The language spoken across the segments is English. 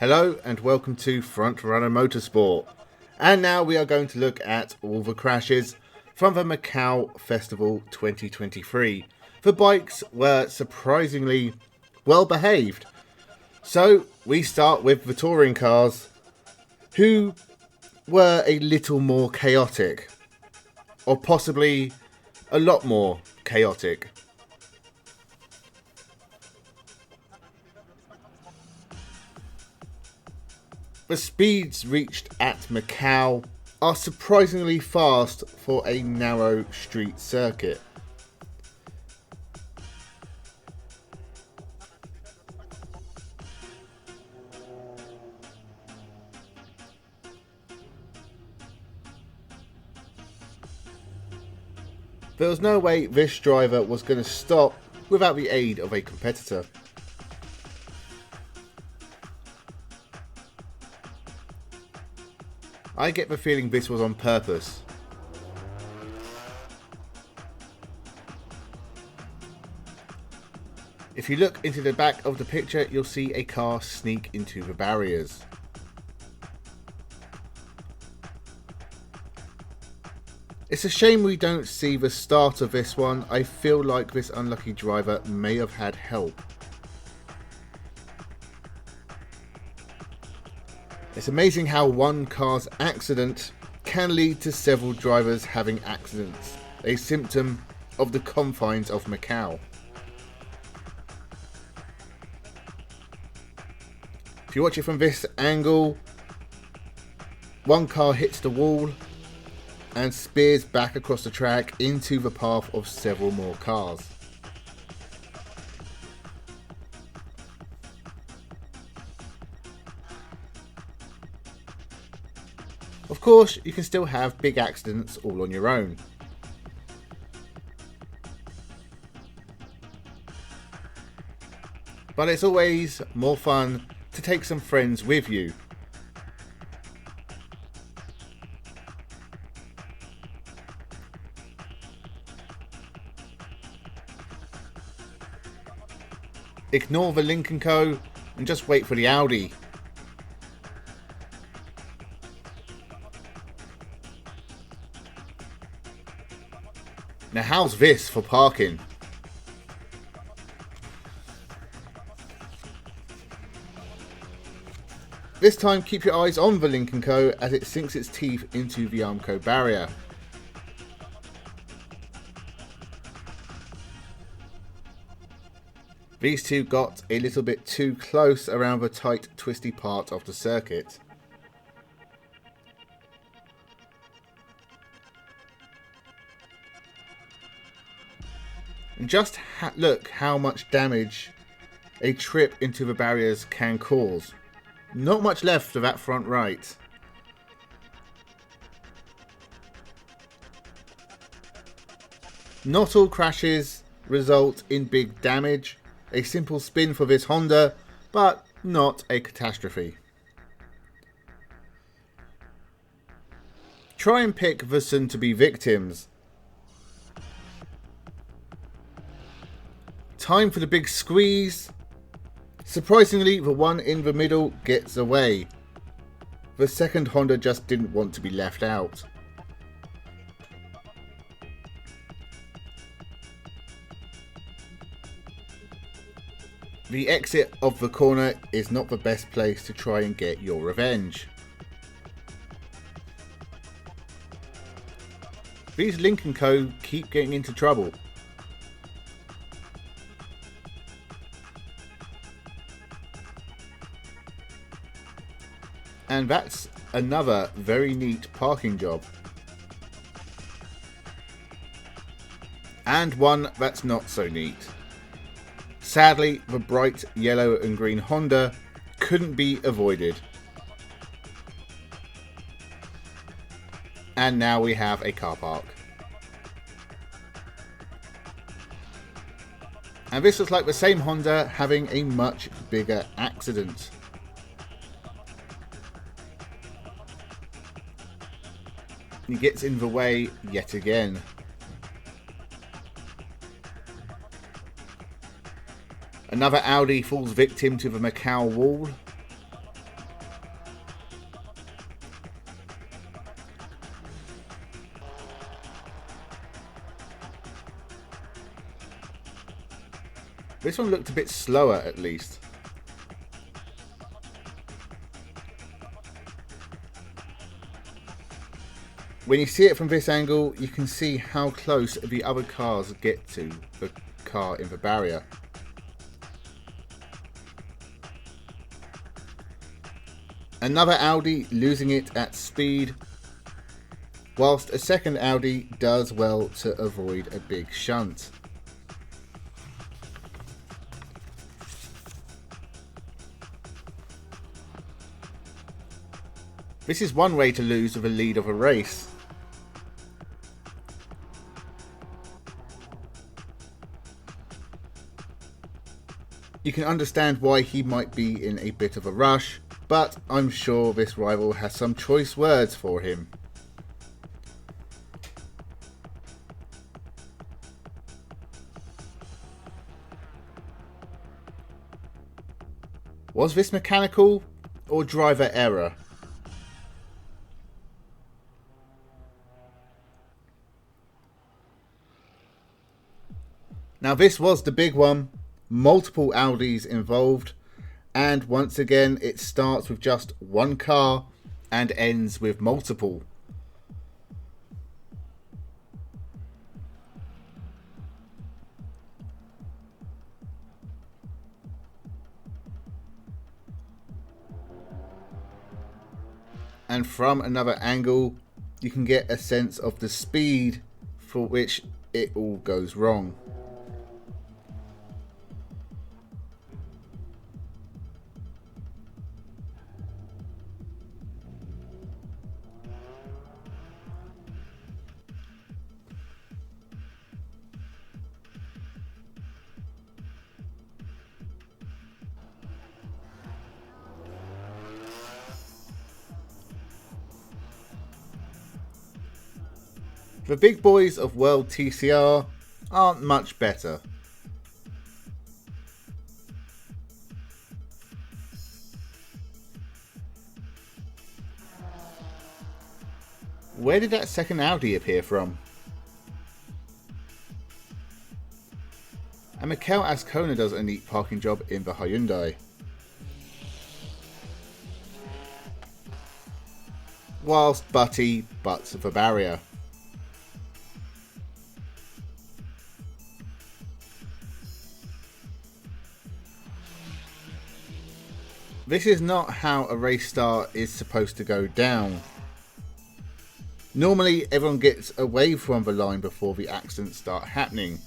Hello and welcome to Frontrunner Motorsport. And now we are going to look at all the crashes from the Macau Festival 2023. The bikes were surprisingly well behaved. So we start with the touring cars, who were a little more chaotic, or possibly a lot more chaotic. The speeds reached at Macau are surprisingly fast for a narrow street circuit. There was no way this driver was going to stop without the aid of a competitor. I get the feeling this was on purpose. If you look into the back of the picture, you'll see a car sneak into the barriers. It's a shame we don't see the start of this one. I feel like this unlucky driver may have had help. It's amazing how one car's accident can lead to several drivers having accidents, a symptom of the confines of Macau. If you watch it from this angle, one car hits the wall and spears back across the track into the path of several more cars. Of course, you can still have big accidents all on your own. But it's always more fun to take some friends with you. Ignore the Link & Co and just wait for the Audi. Now how's this for parking? This time keep your eyes on the Link & Co as it sinks its teeth into the Armco barrier. These two got a little bit too close around the tight, twisty part of the circuit. And just look how much damage a trip into the barriers can cause. Not much left of that front right. Not all crashes result in big damage. A simple spin for this Honda, but not a catastrophe. Try and pick the soon-to-be victims. Time for the big squeeze. Surprisingly, the one in the middle gets away. The second Honda just didn't want to be left out. The exit of the corner is not the best place to try and get your revenge. These Link & Co keep getting into trouble. And that's another very neat parking job. And one that's not so neat. Sadly, the bright yellow and green Honda couldn't be avoided. And now we have a car park. And this looks like the same Honda having a much bigger accident. He gets in the way yet again. Another Audi falls victim to the Macau wall. This one looked a bit slower at least. When you see it from this angle, you can see how close the other cars get to the car in the barrier. Another Audi losing it at speed, whilst a second Audi does well to avoid a big shunt. This is one way to lose with the lead of a race. You can understand why he might be in a bit of a rush, but I'm sure this rival has some choice words for him. Was this mechanical or driver error? Now this was the big one. Multiple Audis involved, and once again it starts with just one car and ends with multiple. And from another angle you can get a sense of the speed for which it all goes wrong. The big boys of World TCR aren't much better. Where did that second Audi appear from? And Macau Ascona does a neat parking job in the Hyundai. Whilst Butty butts the barrier. This is not how a race start is supposed to go down. Normally everyone gets away from the line before the accidents start happening.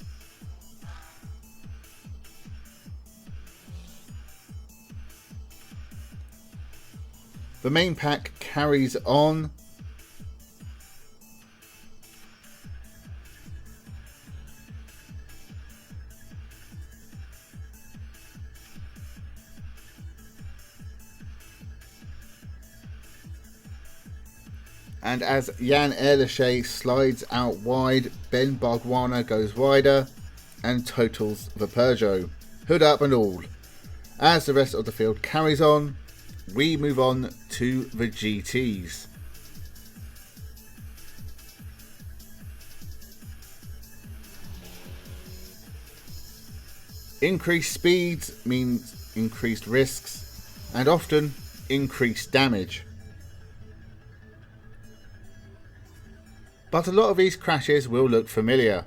The main pack carries on. And as Jan Erlechet slides out wide, Ben Bargwanna goes wider and totals the Peugeot, hood up and all. As the rest of the field carries on, we move on to the GTs. Increased speeds means increased risks and often increased damage. But a lot of these crashes will look familiar.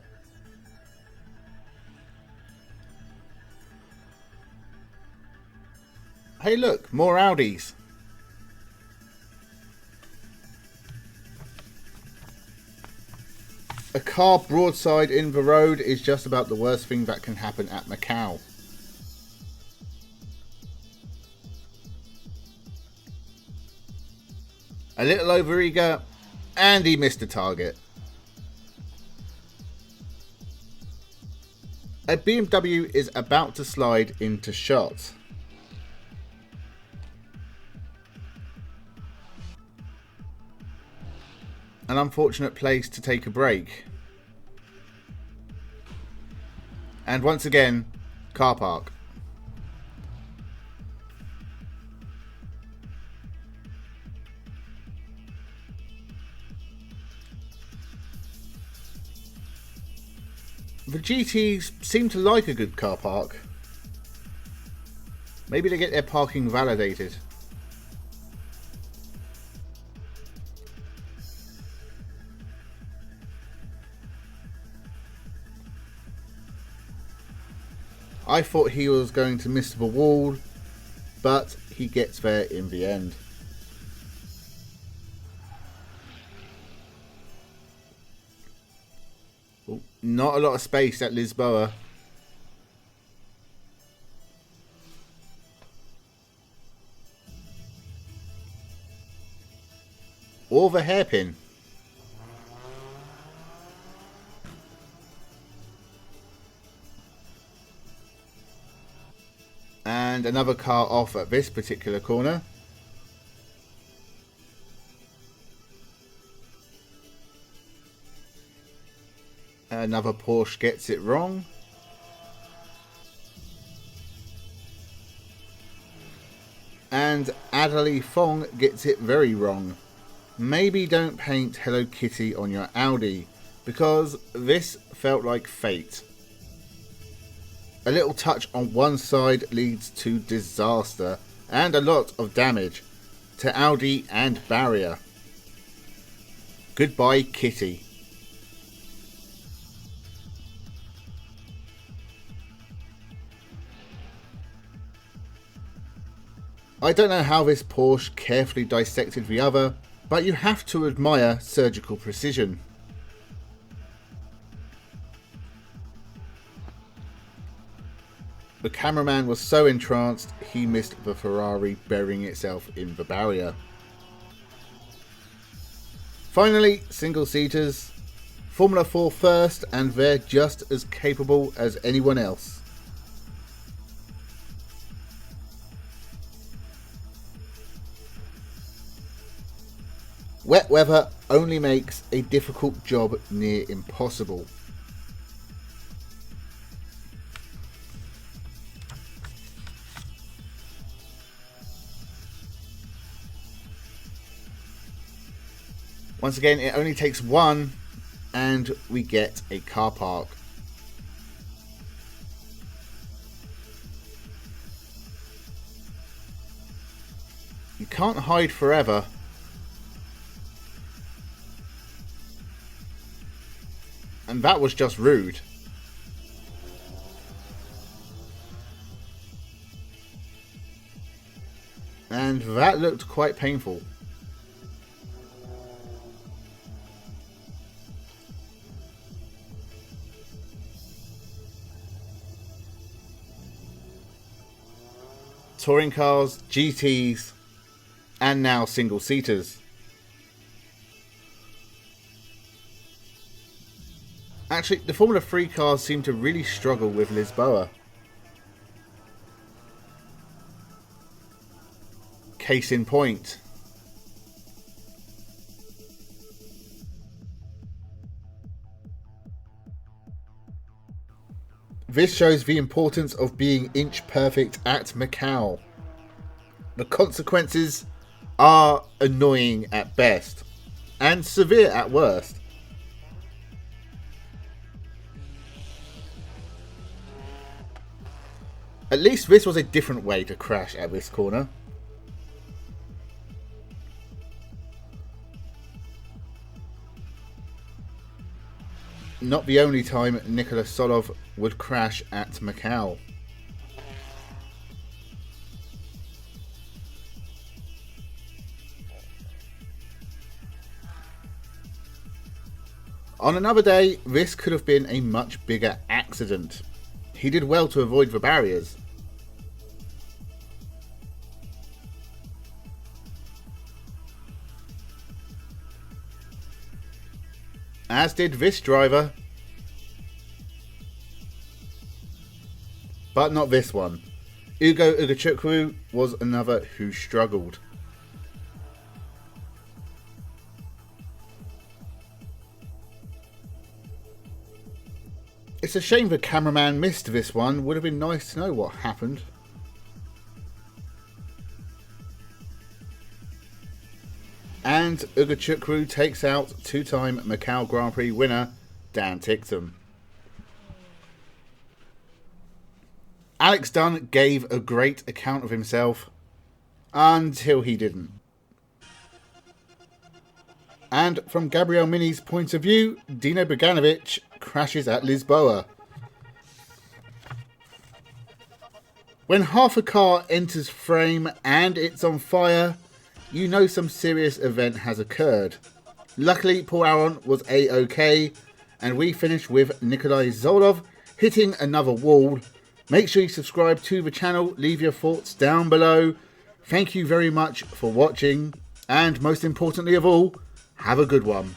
Hey look, more Audis. A car broadside in the road is just about the worst thing that can happen at Macau. A little overeager, and he missed the target. A BMW is about to slide into shot. An unfortunate place to take a break. And once again, car park. The GTs seem to like a good car park. Maybe they get their parking validated. I thought he was going to miss the wall, but he gets there in the end. Ooh, not a lot of space at Lisboa. Or the hairpin. And another car off at this particular corner. Another Porsche gets it wrong. And Adderley Fong gets it very wrong. Maybe don't paint Hello Kitty on your Audi, because this felt like fate. A little touch on one side leads to disaster and a lot of damage to Audi and barrier. Goodbye, Kitty. I don't know how this Porsche carefully dissected the other, but you have to admire surgical precision. The cameraman was so entranced, he missed the Ferrari burying itself in the barrier. Finally, single-seaters. Formula 4 first, and they're just as capable as anyone else. Wet weather only makes a difficult job near impossible. Once again, it only takes one, and we get a car park. You can't hide forever. And that was just rude. And that looked quite painful. Touring cars, GTs, and now single-seaters. Actually, the Formula 3 cars seem to really struggle with Lisboa. Case in point. This shows the importance of being inch perfect at Macau. The consequences are annoying at best, and severe at worst. At least this was a different way to crash at this corner. Not the only time Nicolas Solov would crash at Macau. On another day, this could have been a much bigger accident. He did well to avoid the barriers. As did this driver. But not this one. Ugo Ugachukwu was another who struggled. It's a shame the cameraman missed this one. Would have been nice to know what happened. And Ugachukwu takes out two-time Macau Grand Prix winner Dan Ticktum. Alex Dunn gave a great account of himself until he didn't. And from Gabriel Mini's point of view, Dino Boganovic crashes at Lisboa. When half a car enters frame and it's on fire, you know some serious event has occurred. Luckily, Paul Aron was A-OK, and we finished with Nikolai Zoldov hitting another wall. Make sure you subscribe to the channel, leave your thoughts down below. Thank you very much for watching, and most importantly of all, have a good one.